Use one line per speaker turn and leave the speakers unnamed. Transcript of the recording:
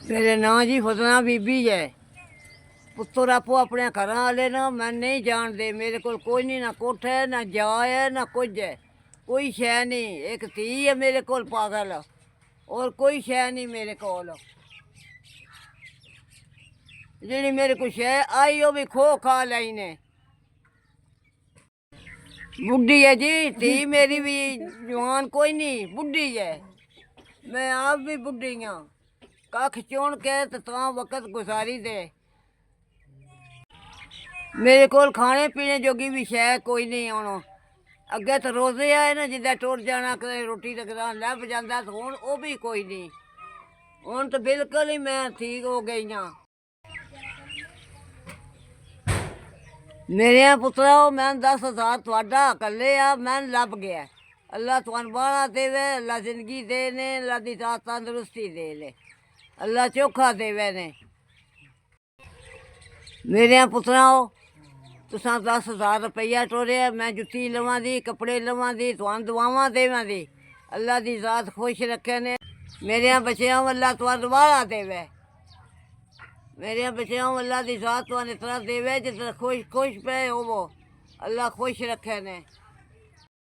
मेरे नाम जी फतना बीबी है। पुत्तर आपो अपने घर वाले ना मैं नहीं जानते। मेरे को कोई नहीं, ना कोठा है, ना जा है, ना कुछ है, कोई शह नहीं। एक धी है मेरे को पागल, और कोई शह नहीं मेरे को। जी मेरे को शह आई वो भी खो खा लाई ने। बुढ़ी है जी धी मेरी भी, जवान कोई नहीं, बुढ़ी है। मैं आप भी बुढ़ी हाँ। कख चुन के तो वक्त गुजारी दे। मेरे को खाने पीने जोगी भी शह कोई नहीं। ਹੁਣ ਅੱਗੇ ਤਾਂ ਰੋਜ਼ੇ ਆਏ ਨਾ, ਜਿੱਦਾਂ ਟੁੱਟ ਜਾਣਾ ਕਦੇ ਰੋਟੀ ਟਕਦਾ ਲੱਭ ਜਾਂਦਾ, ਤਾਂ ਹੁਣ ਉਹ ਵੀ ਕੋਈ ਨਹੀਂ। ਹੁਣ ਤਾਂ ਬਿਲਕੁਲ ਹੀ ਮੈਂ ਠੀਕ ਹੋ ਗਈ ਹਾਂ। ਮੇਰੇ ਪੁੱਤਰਾ ਮੈਂ 10,000 ਤੁਹਾਡਾ ਇਕੱਲੇ ਆ, ਮੈਂ ਲੱਭ ਗਿਆ। ਅੱਲਾ ਤੁਹਾਨੂੰ ਬਾਹਲਾ ਦੇਵੇ, ਅੱਲਾ ਜ਼ਿੰਦਗੀ ਦੇ ਨੇ, ਅੱਲਾ ਦੀ ਤੰਦਰੁਸਤੀ ਦੇ ਲੈ, ਅੱਲਾ ਚੋਖਾ ਦੇਵੇ ਨੇ। ਮੇਰੇ ਪੁੱਤਰਾ तुसा 10,000 रुपया टोरिया, मैं जुत्ती लवां दी, कपड़े लवां दी, तुहानू दुआवां देवां दी। अल्लाह दी ज़ात खुश रखे ने। मेरे बच्चों अल्लाह तुहानू वाला देवे। मेरे बच्चों अल्लाह दी ज़ात तुहानू इतना देवे जितना खुश खुश पे होवो। अल्लाह खुश रखे ने।